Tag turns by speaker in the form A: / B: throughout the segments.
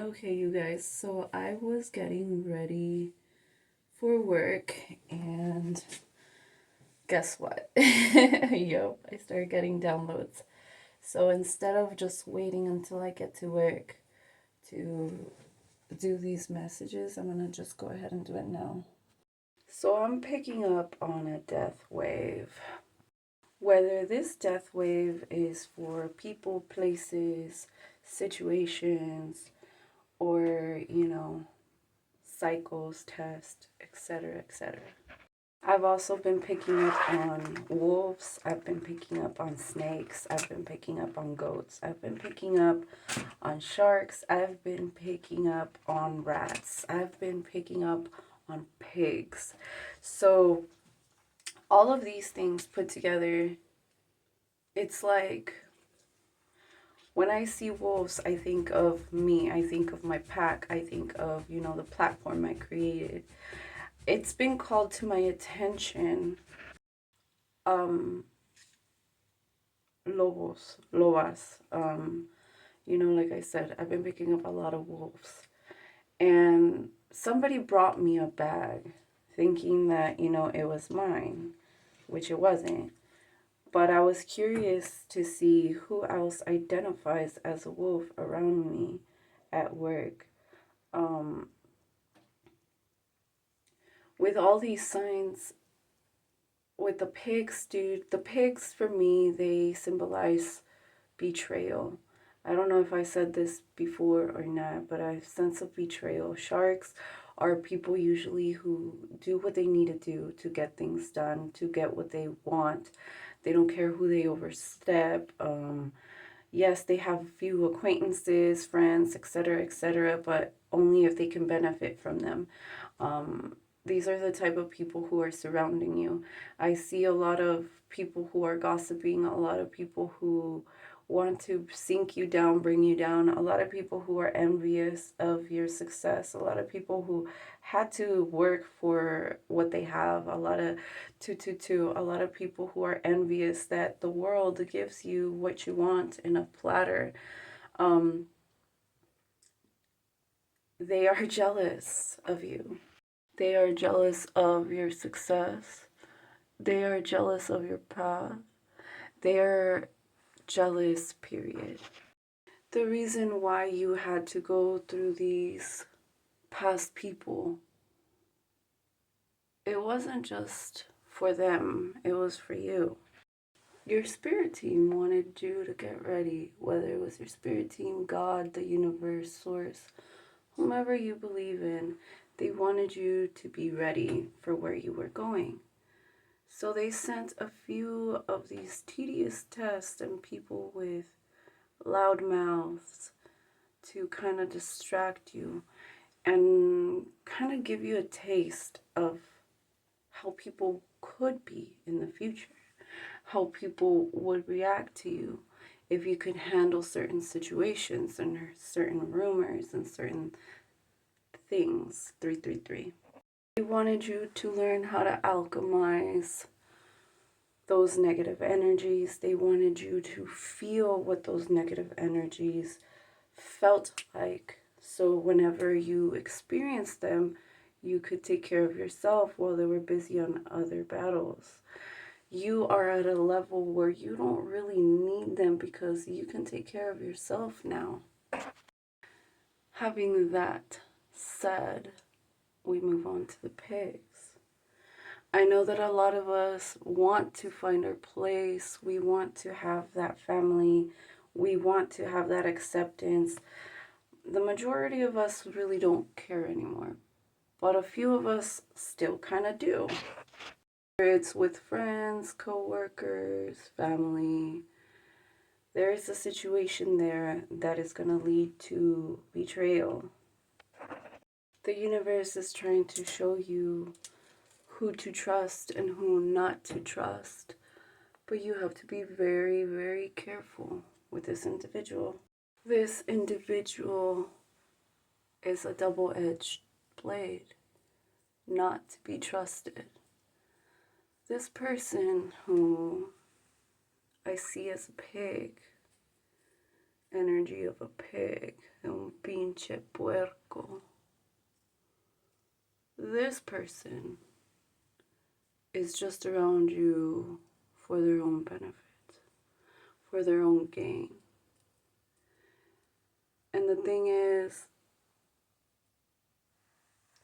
A: Okay, you guys, so I was getting ready for work and guess what? Yup, I started getting downloads. So instead of just waiting until I get to work to do these messages, I'm gonna just go ahead and do it now. So I'm picking up on a death wave. Whether this death wave is for people, places, situations, or, cycles, tests, etc., etc. I've also been picking up on wolves. I've been picking up on snakes. I've been picking up on goats. I've been picking up on sharks. I've been picking up on rats. I've been picking up on pigs. So, all of these things put together, it's like when I see wolves, I think of me. I think of my pack. I think of, the platform I created. It's been called to my attention. Um, lobas. Like I said, I've been picking up a lot of wolves. And somebody brought me a bag thinking that, it was mine, which it wasn't. But I was curious to see who else identifies as a wolf around me at work. Um, with all these signs, with the pigs, dude, the pigs for me, they symbolize betrayal. I don't know if I said this before or not, but I have sense of betrayal. Sharks are people usually who do what they need to do to get things done, to get what they want. They don't care who they overstep. Yes, they have a few acquaintances, friends, etc., but only if they can benefit from them. These are the type of people who are surrounding you. I see a lot of people who are gossiping, a lot of people who want to sink you down, bring you down, a lot of people who are envious of your success, a lot of people who had to work for what they have, a lot of a lot of people who are envious that the world gives you what you want in a platter. Um, they are jealous of you. They are jealous of your success. They are jealous of your path. They are jealous, period. The reason why you had to go through these past people, it wasn't just for them, it was for you. Your spirit team wanted you to get ready, whether it was your spirit team, God, the universe, source, whomever you believe in, they wanted you to be ready for where you were going. So they sent a few of these tedious tests and people with loud mouths to kind of distract you and kind of give you a taste of how people could be in the future, how people would react to you if you could handle certain situations and certain rumors and certain things. 333. They wanted you to learn how to alchemize those negative energies. They wanted you to feel what those negative energies felt like. So whenever you experienced them, you could take care of yourself while they were busy on other battles. You are at a level where you don't really need them because you can take care of yourself now. Having that said, we move on to the pigs. I know that a lot of us want to find our place. We want to have that family. We want to have that acceptance. The majority of us really don't care anymore, but a few of us still kind of do. Whether it's with friends, co-workers, family, there is a situation there that is going to lead to betrayal. The universe is trying to show you who to trust and who not to trust, but you have to be very, very careful with this individual. This individual is a double-edged blade, not to be trusted. This person who I see as a pig, energy of a pig, and being pinche puerco. This person is just around you for their own benefit, for their own gain. And the thing is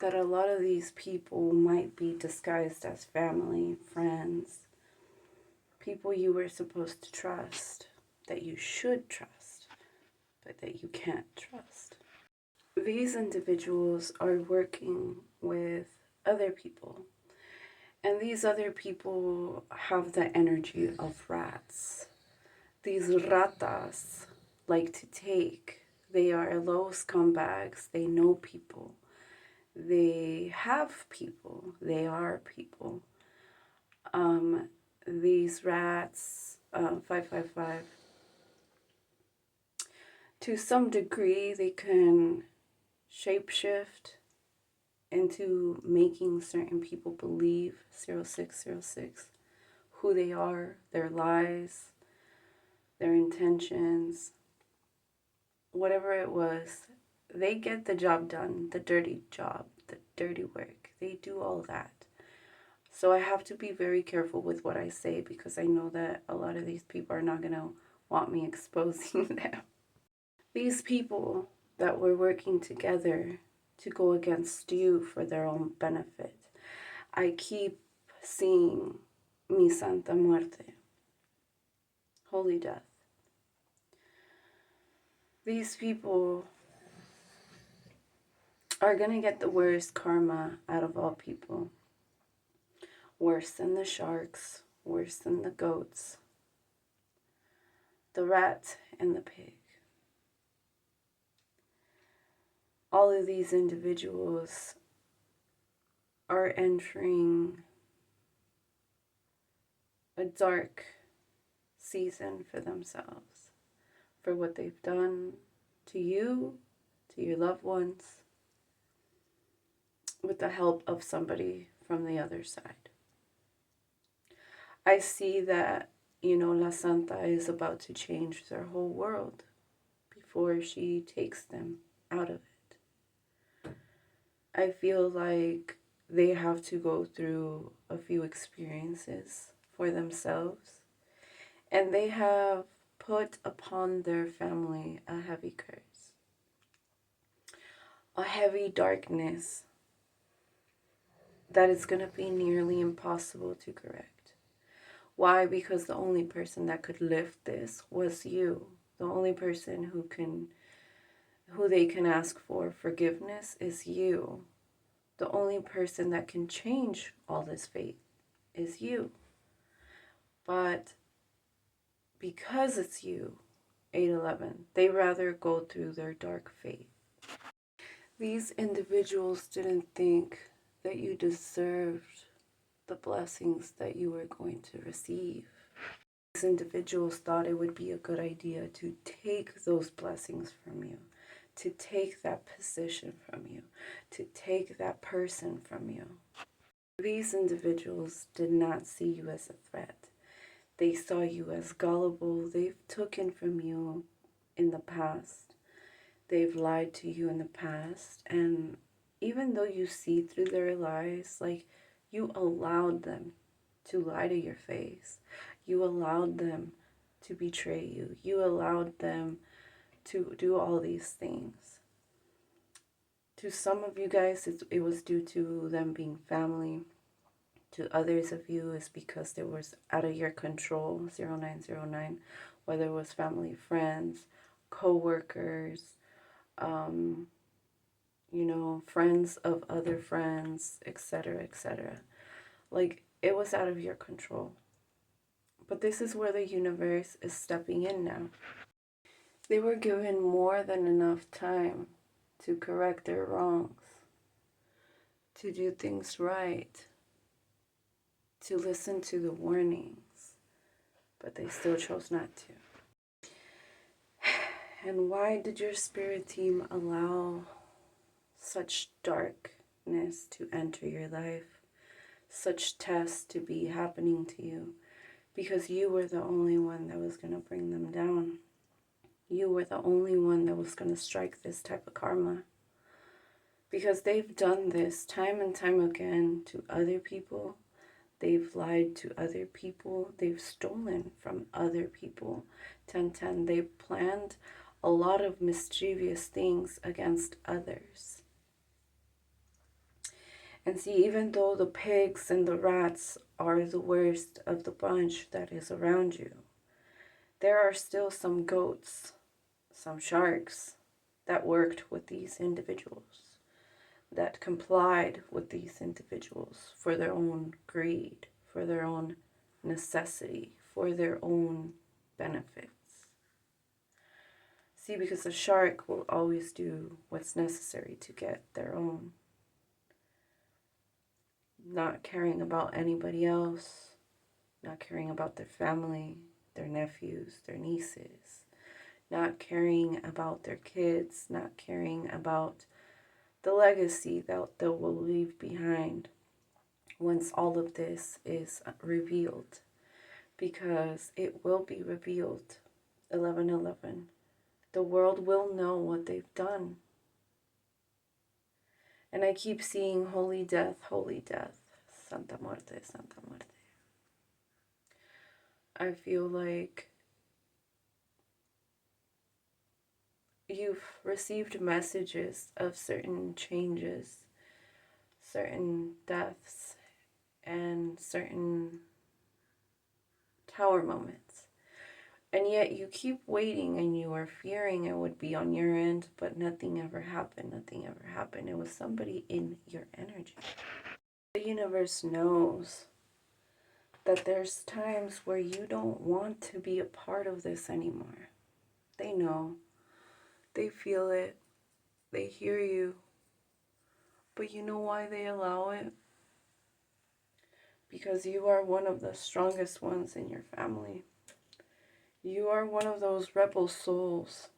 A: that a lot of these people might be disguised as family, friends, people you were supposed to trust, that you should trust, but that you can't trust. These individuals are working with other people, and these other people have the energy of rats. These ratas like to take. They are low scumbags. They know people. They have people. They are people. These rats, 555, to some degree, they can shapeshift into making certain people believe 0606, who they are, their lies, their intentions, whatever it was. They get the job done, the dirty job, the dirty work. They do all that. So I have to be very careful with what I say, because I know that a lot of these people are not going to want me exposing them. These people that were working together to go against you for their own benefit, I keep seeing Mi Santa Muerte, holy death. These people are going to get the worst karma out of all people. Worse than the sharks, worse than the goats, the rat and the pig. All of these individuals are entering a dark season for themselves, for what they've done to you, to your loved ones, with the help of somebody from the other side. I see that, La Santa is about to change their whole world before she takes them out of it. I feel like they have to go through a few experiences for themselves, and they have put upon their family a heavy curse, a heavy darkness that is going to be nearly impossible to correct. Why? Because the only person that could lift this was you. The only person who they can ask for forgiveness is you. The only person that can change all this fate is you. But because it's you, 811, they rather go through their dark fate. These individuals didn't think that you deserved the blessings that you were going to receive. These individuals thought it would be a good idea to take those blessings from you, to take that position from you, to take that person from you. These individuals did not see you as a threat. They saw you as gullible. They've taken from you in the past. They've lied to you in the past. And even though you see through their lies, you allowed them to lie to your face. You allowed them to betray you. You allowed them to do all these things. To some of you guys, it was due to them being family. To others of you, it's because it was out of your control, 0909, whether it was family, friends, co-workers, friends of other friends, etc., etc. It was out of your control. But this is where the universe is stepping in now. They were given more than enough time to correct their wrongs, to do things right, to listen to the warnings, but they still chose not to. And why did your spirit team allow such darkness to enter your life, such tests to be happening to you? Because you were the only one that was going to bring them down. You were the only one that was going to strike this type of karma. Because they've done this time and time again to other people. They've lied to other people. They've stolen from other people. 1010. They've planned a lot of mischievous things against others. And see, even though the pigs and the rats are the worst of the bunch that is around you, there are still some goats, some sharks that worked with these individuals, that complied with these individuals for their own greed, for their own necessity, for their own benefits. See, because a shark will always do what's necessary to get their own, not caring about anybody else, not caring about their family, their nephews, their nieces, not caring about their kids, not caring about the legacy that they will leave behind once all of this is revealed, because it will be revealed. 11:11. The world will know what they've done. And I keep seeing holy death, Santa Muerte, Santa Muerte. I feel like you've received messages of certain changes, certain deaths, and certain tower moments. And yet you keep waiting and you are fearing it would be on your end, but nothing ever happened. Nothing ever happened. It was somebody in your energy. The universe knows that there's times where you don't want to be a part of this anymore. They know. They feel it. They hear you. But you know why they allow it? Because you are one of the strongest ones in your family. You are one of those rebel souls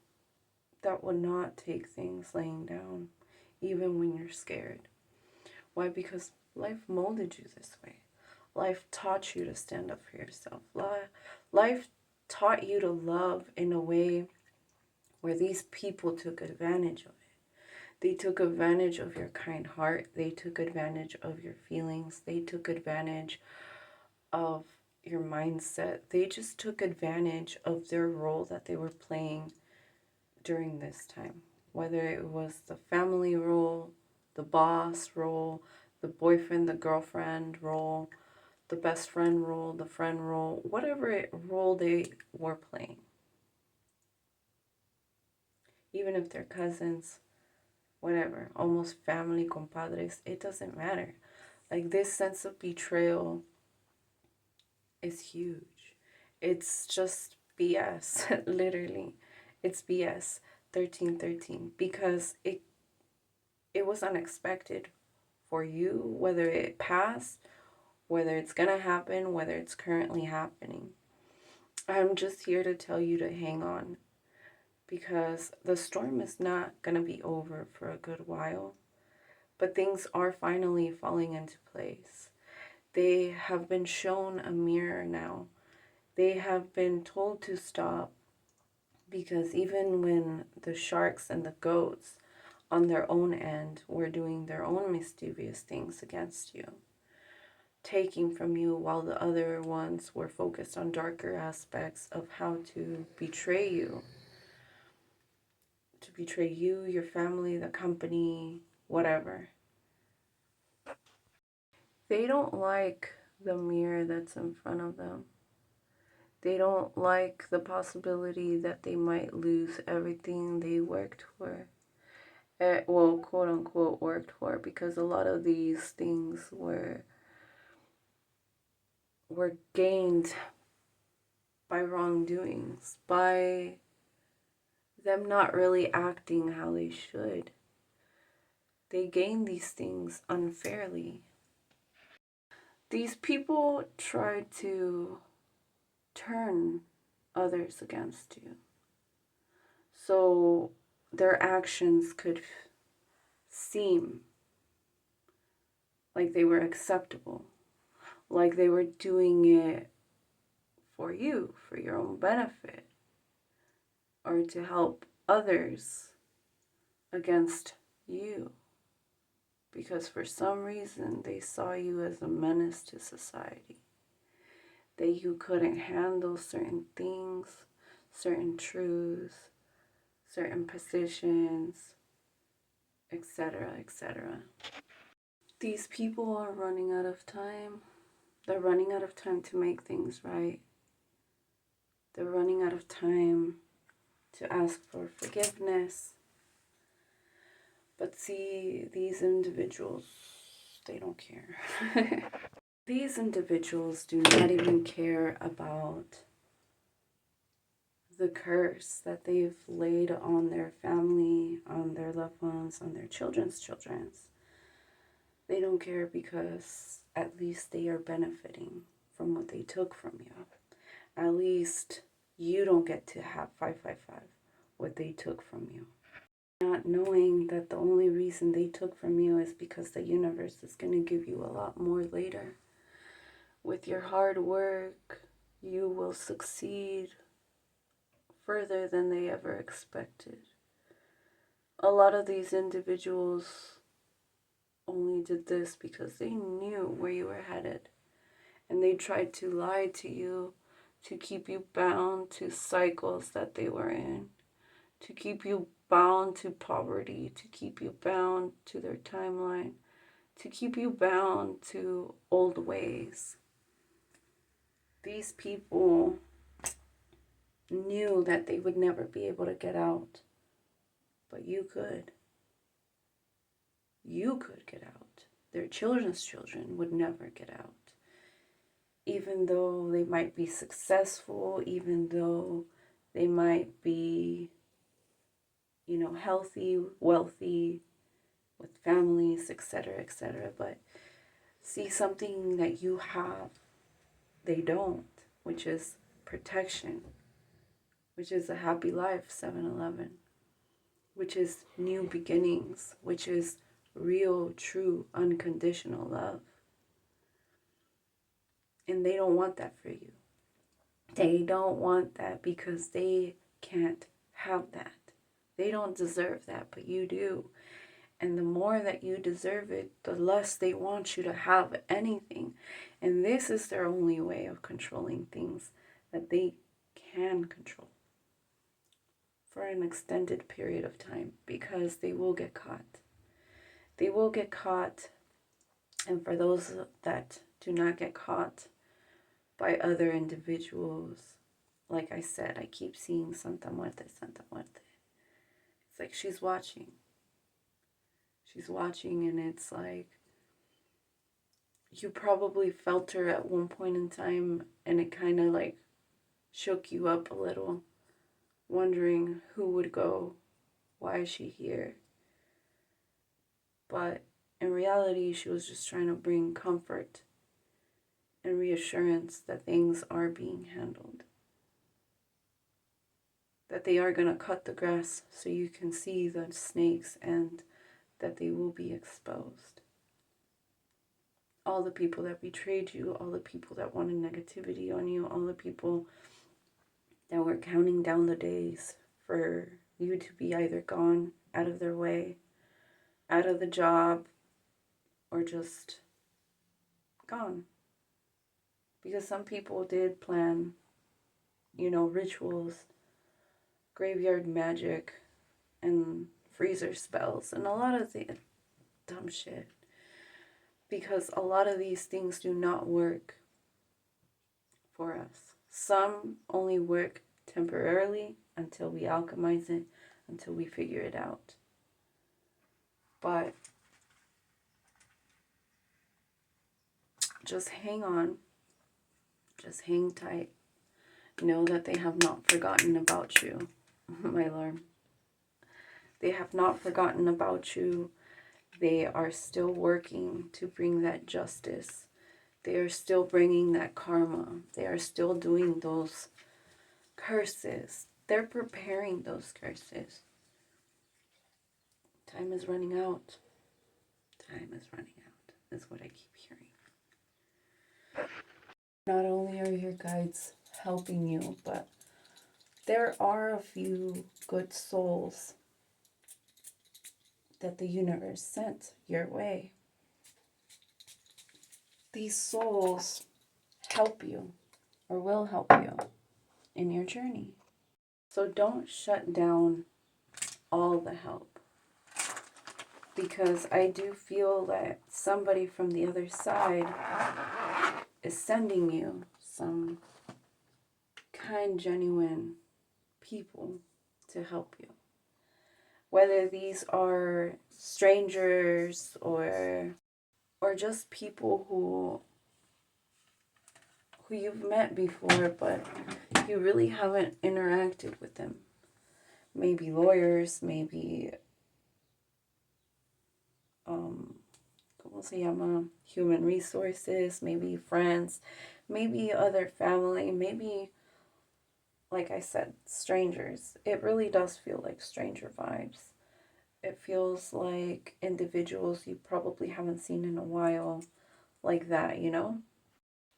A: that would not take things laying down, even when you're scared. Why? Because life molded you this way. Life taught you to stand up for yourself. Life taught you to love in a way where these people took advantage of it. They took advantage of your kind heart. They took advantage of your feelings. They took advantage of your mindset. They just took advantage of their role that they were playing during this time. Whether it was the family role, the boss role, the boyfriend, the girlfriend role, the best friend role, the friend role, whatever role they were playing. Even if they're cousins, whatever, almost family, compadres, it doesn't matter. Like, this sense of betrayal is huge. It's just BS, literally. It's BS, 1313, because it was unexpected for you, whether it passed, whether it's gonna happen, whether it's currently happening. I'm just here to tell you to hang on, because the storm is not gonna be over for a good while, but things are finally falling into place. They have been shown a mirror now. They have been told to stop, because even when the sharks and the goats on their own end were doing their own mischievous things against you, taking from you, while the other ones were focused on darker aspects of how to betray you, your family, the company, whatever. They don't like the mirror that's in front of them. They don't like the possibility that they might lose everything they worked for. Well, quote unquote worked for, because a lot of these things were gained by wrongdoings, by them not really acting how they should. They gain these things unfairly. These people try to turn others against you, so their actions could seem like they were acceptable, like they were doing it for you, for your own benefit, or to help others against you. Because for some reason they saw you as a menace to society. That you couldn't handle certain things, certain truths, certain positions, etc., etc. These people are running out of time. They're running out of time to make things right. They're running out of time to ask for forgiveness. But see, these individuals, they don't care. These individuals do not even care about the curse that they've laid on their family, on their loved ones, on their children's. They don't care because at least they are benefiting from what they took from you. At least you don't get to have 555, what they took from you. Not knowing that the only reason they took from you is because the universe is going to give you a lot more later. With your hard work, you will succeed further than they ever expected. A lot of these individuals only did this because they knew where you were headed. And they tried to lie to you to keep you bound to cycles that they were in, to keep you bound to poverty, to keep you bound to their timeline, to keep you bound to old ways. These people knew that they would never be able to get out, but you could. You could get out. Their children's children would never get out. Even though they might be successful, even though they might be, healthy, wealthy, with families, etc., etc. But see, something that you have, they don't, which is protection, which is a happy life, 7-Eleven, which is new beginnings, which is real, true, unconditional love. And they don't want that for you. They don't want that because they can't have that. They don't deserve that, but you do. And the more that you deserve it, the less they want you to have anything. And this is their only way of controlling things that they can control for an extended period of time, because they will get caught. They will get caught. And for those that do not get caught by other individuals, like I said, I keep seeing Santa Muerte, Santa Muerte. It's like she's watching. She's watching, and it's like you probably felt her at one point in time, and it kind of like shook you up a little, wondering who would go, why is she here? But in reality, she was just trying to bring comfort and reassurance that things are being handled. That they are going to cut the grass so you can see the snakes, and that they will be exposed. All the people that betrayed you, all the people that wanted negativity on you, all the people that were counting down the days for you to be either gone, out of their way, out of the job, or just gone. Because some people did plan, rituals, graveyard magic, and freezer spells, and a lot of the dumb shit. Because a lot of these things do not work for us. Some only work temporarily until we alchemize it, until we figure it out. But just hang on. Just hang tight. Know that they have not forgotten about you, my Lord. They have not forgotten about you. They are still working to bring that justice. They are still bringing that karma. They are still doing those curses. They're preparing those curses. Time is running out. Time is running out, is what I keep hearing. Not only are your guides helping you, but There are a few good souls that the universe sent your way. These souls help you or will help you in your journey. So don't shut down all the help, because I do feel that somebody from the other side is sending you some kind, genuine people to help you. Whether these are strangers or just people who you've met before, but you really haven't interacted with them. Maybe lawyers, maybe ¿cómo se llama? Human resources, maybe friends, maybe other family, maybe, like I said, strangers. It really does feel like stranger vibes. It feels like individuals you probably haven't seen in a while, like that, you know?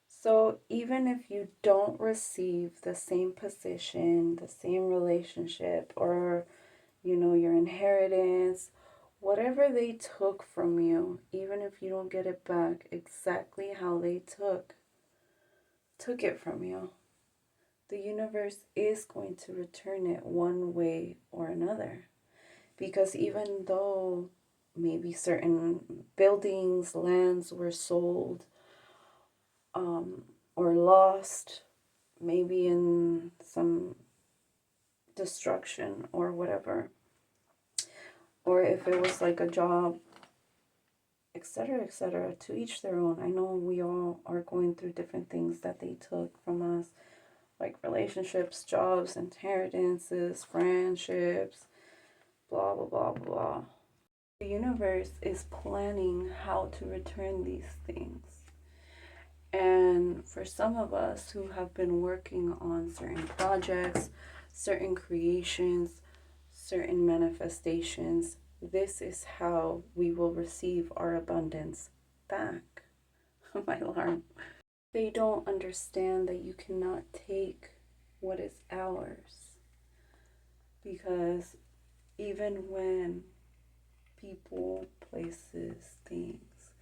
A: So even if you don't receive the same position, the same relationship, or, your inheritance, whatever they took from you, even if you don't get it back exactly how they took it from you, the universe is going to return it one way or another. Because even though maybe certain buildings, lands were sold, or lost, maybe in some destruction or whatever, or if it was like a job, etc., to each their own. I know we all are going through different things that they took from us, like relationships, jobs, inheritances, friendships, blah, blah, blah, blah. The universe is planning how to return these things. And for some of us who have been working on certain projects, certain creations, certain manifestations, this is how we will receive our abundance back. My alarm. They don't understand that you cannot take what is ours. Because even when people, places, things,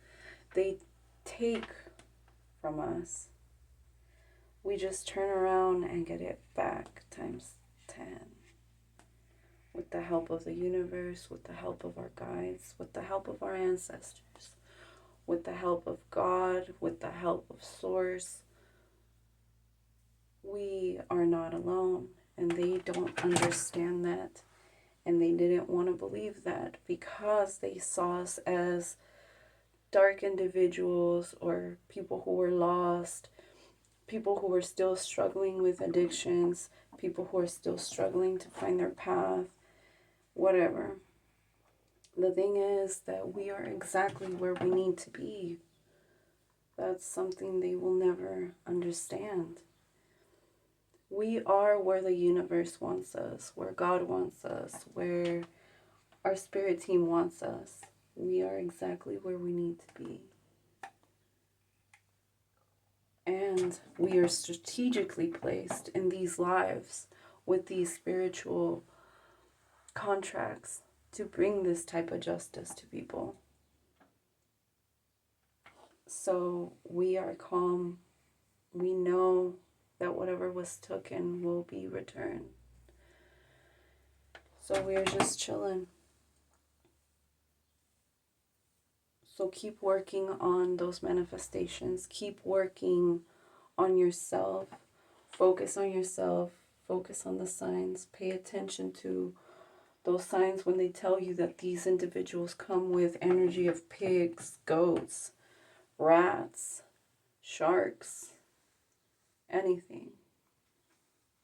A: they take from us, we just turn around and get it back times 10. With the help of the universe, with the help of our guides, with the help of our ancestors, with the help of God, with the help of Source. We are not alone, and they don't understand that, and they didn't want to believe that because they saw us as dark individuals or people who were lost, people who were still struggling with addictions, people who are still struggling to find their path, whatever. The thing is that we are exactly where we need to be. That's something they will never understand. We are where the universe wants us, where God wants us, where our spirit team wants us. We are exactly where we need to be. And we are strategically placed in these lives with these spiritual contracts to bring this type of justice to people. So we are calm. We know that whatever was taken will be returned. So we're just chilling. So keep working on those manifestations. Keep working on yourself. Focus on yourself. Focus on the signs. Pay attention to those signs when they tell you that these individuals come with energy of pigs, goats, rats, sharks, anything.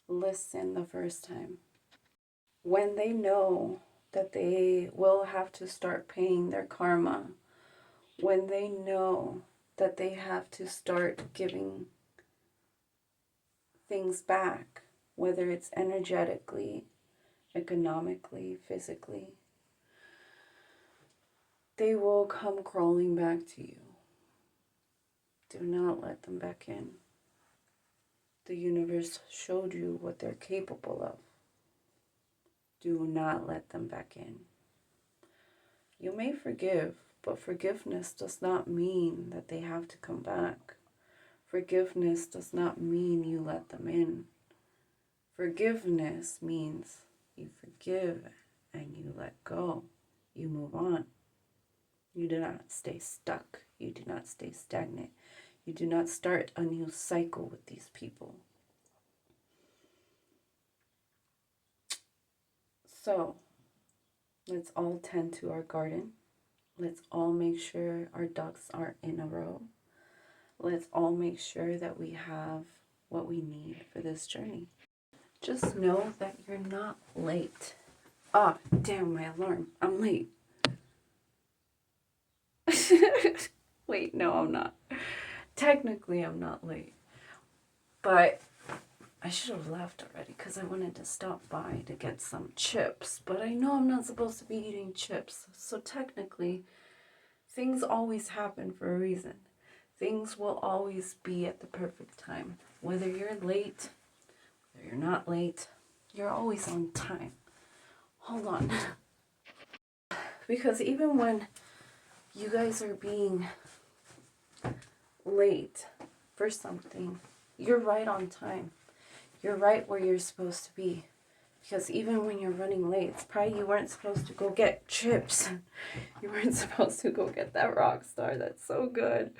A: Listen the first time. When they know that they will have to start paying their karma, when they know that they have to start giving things back, whether it's energetically, economically, physically, they will come crawling back to you. Do not let them back in. The universe showed you what they're capable of. Do not let them back in. You may forgive, but forgiveness does not mean that they have to come back. Forgiveness does not mean you let them in. Forgiveness means you forgive and you let go. You move on. You do not stay stuck. You do not stay stagnant. You do not start a new cycle with these people. So, let's all tend to our garden. Let's all make sure our ducks are in a row. Let's all make sure that we have what we need for this journey. Just know that you're not late. Ah, oh, damn, my alarm. I'm late. Wait, no, I'm not. Technically, I'm not late. But I should have left already because I wanted to stop by to get some chips. But I know I'm not supposed to be eating chips. So technically, things always happen for a reason. Things will always be at the perfect time. Whether you're late, whether you're not late, you're always on time. Hold on. Because even when you guys are being late for something, you're right on time. You're right where you're supposed to be. Because even when you're running late, it's probably you weren't supposed to go get chips. You weren't supposed to go get that rock star. That's so good.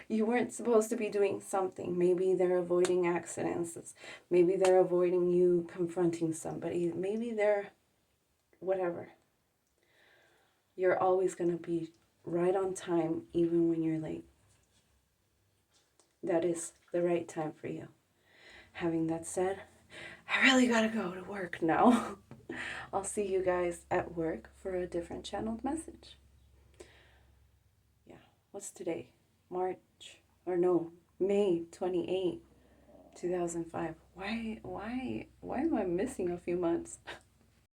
A: You weren't supposed to be doing something. Maybe they're avoiding accidents. Maybe they're avoiding you confronting somebody. Maybe they're whatever. You're always going to be right on time even when you're late. That is the right time for you. Having that said, I really gotta go to work now. I'll see you guys at work for a different channeled message. Yeah, what's today? May 28, 2005. Why am I missing a few months?